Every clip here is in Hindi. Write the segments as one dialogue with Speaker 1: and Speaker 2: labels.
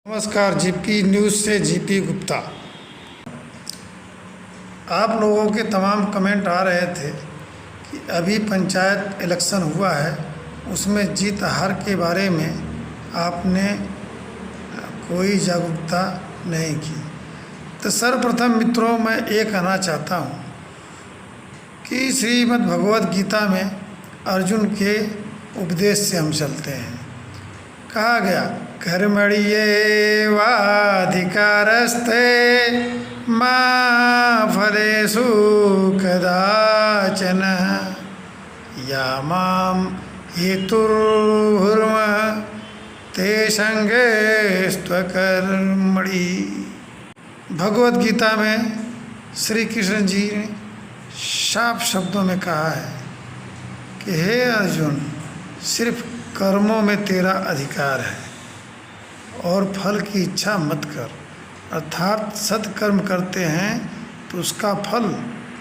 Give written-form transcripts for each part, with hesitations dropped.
Speaker 1: नमस्कार, जीपी न्यूज़ से जीपी गुप्ता। आप लोगों के तमाम कमेंट आ रहे थे कि अभी पंचायत इलेक्शन हुआ है, उसमें जीत हार के बारे में आपने कोई जागरूकता नहीं की। तो सर्वप्रथम मित्रों, मैं ये कहना चाहता हूँ कि श्रीमद् भगवद गीता में अर्जुन के उपदेश से हम चलते हैं। कहा गया, कर्मण्येवाधिकारस्ते मा फलेषु कदाचन या मां हेतुर्हुर्म ते संगेस्त्वकर्मणि। भगवद गीता में श्री कृष्ण जी ने साफ शब्दों में कहा है कि हे अर्जुन, सिर्फ कर्मों में तेरा अधिकार है और फल की इच्छा मत कर। अर्थात सत्कर्म करते हैं तो उसका फल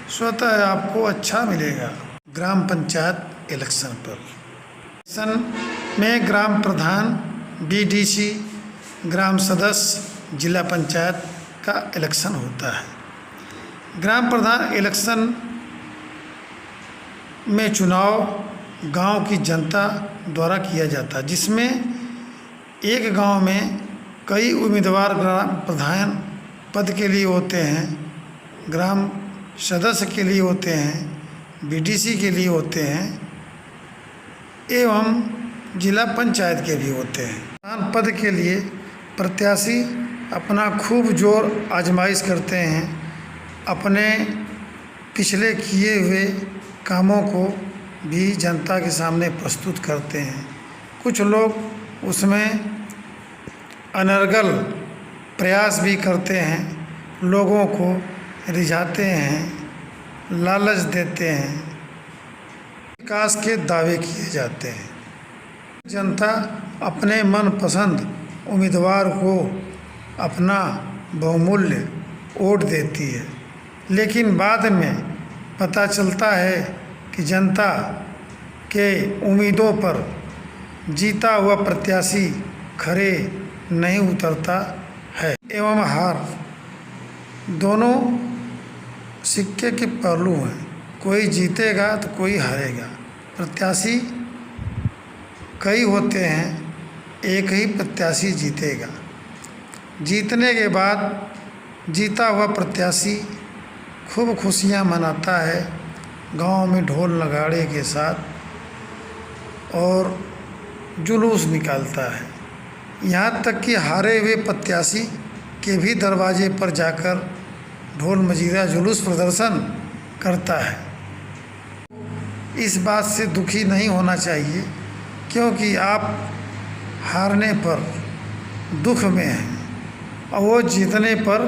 Speaker 1: स्वतः आपको अच्छा मिलेगा। ग्राम पंचायत इलेक्शन पर में ग्राम प्रधान, बीडीसी, ग्राम सदस्य, जिला पंचायत का इलेक्शन होता है। ग्राम प्रधान इलेक्शन में चुनाव गांव की जनता द्वारा किया जाता है, जिसमें एक गांव में कई उम्मीदवार ग्राम प्रधान पद के लिए होते हैं, ग्राम सदस्य के लिए होते हैं, बीडीसी के लिए होते हैं एवं जिला पंचायत के भी होते हैं। प्रधान पद के लिए प्रत्याशी अपना खूब जोर आजमाइश करते हैं, अपने पिछले किए हुए कामों को भी जनता के सामने प्रस्तुत करते हैं। कुछ लोग उसमें अनर्गल प्रयास भी करते हैं, लोगों को रिझाते हैं, लालच देते हैं, विकास के दावे किए जाते हैं। जनता अपने मनपसंद उम्मीदवार को अपना बहुमूल्य वोट देती है, लेकिन बाद में पता चलता है कि जनता के उम्मीदों पर जीता हुआ प्रत्याशी खरे नहीं उतरता है एवं हार दोनों सिक्के के पहलू हैं। कोई जीतेगा तो कोई हारेगा। प्रत्याशी कई होते हैं, एक ही प्रत्याशी जीतेगा। जीतने के बाद जीता हुआ प्रत्याशी खूब खुशियां मनाता है गांव में ढोल नगाड़े के साथ और जुलूस निकालता है। यहाँ तक कि हारे हुए प्रत्याशी के भी दरवाजे पर जाकर ढोल मजीरा जुलूस प्रदर्शन करता है। इस बात से दुखी नहीं होना चाहिए, क्योंकि आप हारने पर दुख में हैं और वो जीतने पर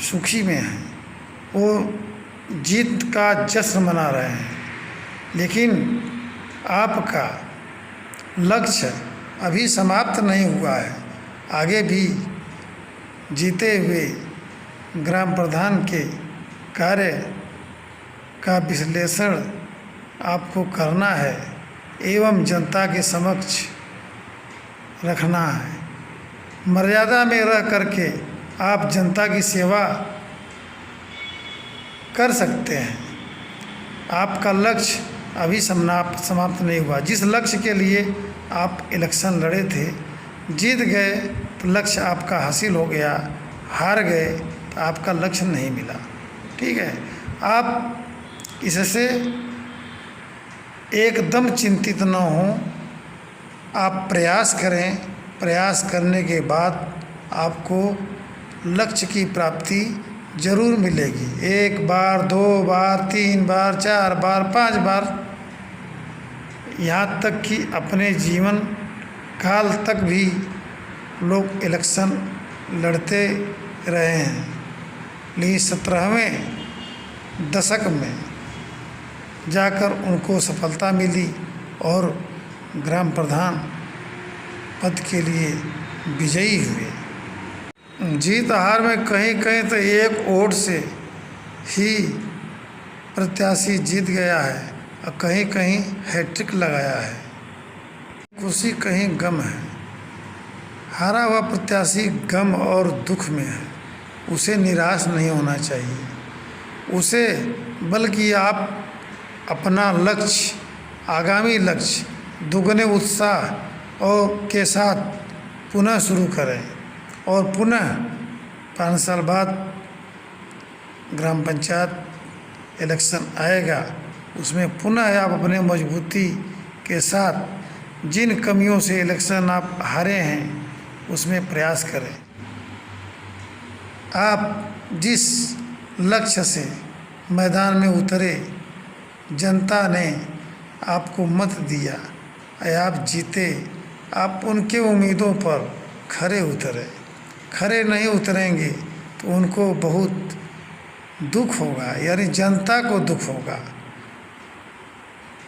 Speaker 1: सुखी में हैं। वो जीत का जश्न मना रहे हैं, लेकिन आपका लक्ष्य अभी समाप्त नहीं हुआ है। आगे भी जीते हुए ग्राम प्रधान के कार्य का विश्लेषण आपको करना है एवं जनता के समक्ष रखना है। मर्यादा में रह करके आप जनता की सेवा कर सकते हैं। आपका लक्ष्य अभी समाप्त नहीं हुआ। जिस लक्ष्य के लिए आप इलेक्शन लड़े थे, जीत गए तो लक्ष्य आपका हासिल हो गया, हार गए तो आपका लक्ष्य नहीं मिला। ठीक है, आप इससे एकदम चिंतित न हों। आप प्रयास करें, प्रयास करने के बाद आपको लक्ष्य की प्राप्ति जरूर मिलेगी। 1 बार, 2 बार, 3 बार, 4 बार, 5 बार, यहाँ तक कि अपने जीवन काल तक भी लोग इलेक्शन लड़ते रहे हैं। लेकिन 17वें दशक में जाकर उनको सफलता मिली और ग्राम प्रधान पद के लिए विजयी हुए। जीत हार में कहीं कहीं तो एक वोट से ही प्रत्याशी जीत गया है और कहीं कहीं हैट्रिक लगाया है। खुशी कहीं गम है। हारा हुआ प्रत्याशी गम और दुख में है, उसे निराश नहीं होना चाहिए। उसे बल्कि आप अपना लक्ष्य, आगामी लक्ष्य दुगने उत्साह और के साथ पुनः शुरू करें और पुनः 5 साल बाद ग्राम पंचायत इलेक्शन आएगा, उसमें पुनः आप अपने मजबूती के साथ जिन कमियों से इलेक्शन आप हारे हैं उसमें प्रयास करें। आप जिस लक्ष्य से मैदान में उतरे, जनता ने आपको मत दिया, आप जीते, आप उनके उम्मीदों पर खरे उतरे। खरे नहीं उतरेंगे तो उनको बहुत दुख होगा, यानी जनता को दुख होगा।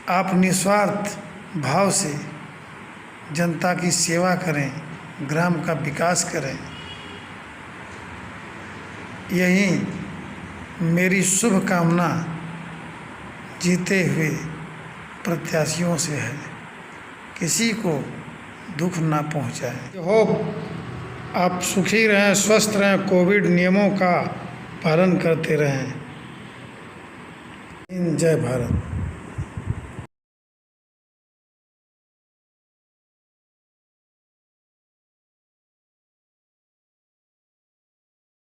Speaker 1: आप निस्वार्थ भाव से जनता की सेवा करें, ग्राम का विकास करें, यही मेरी शुभकामना जीते हुए प्रत्याशियों से है। किसी को दुख ना पहुंचाएं। होप आप सुखी रहें, स्वस्थ रहें, कोविड नियमों का पालन करते रहें। जय भारत।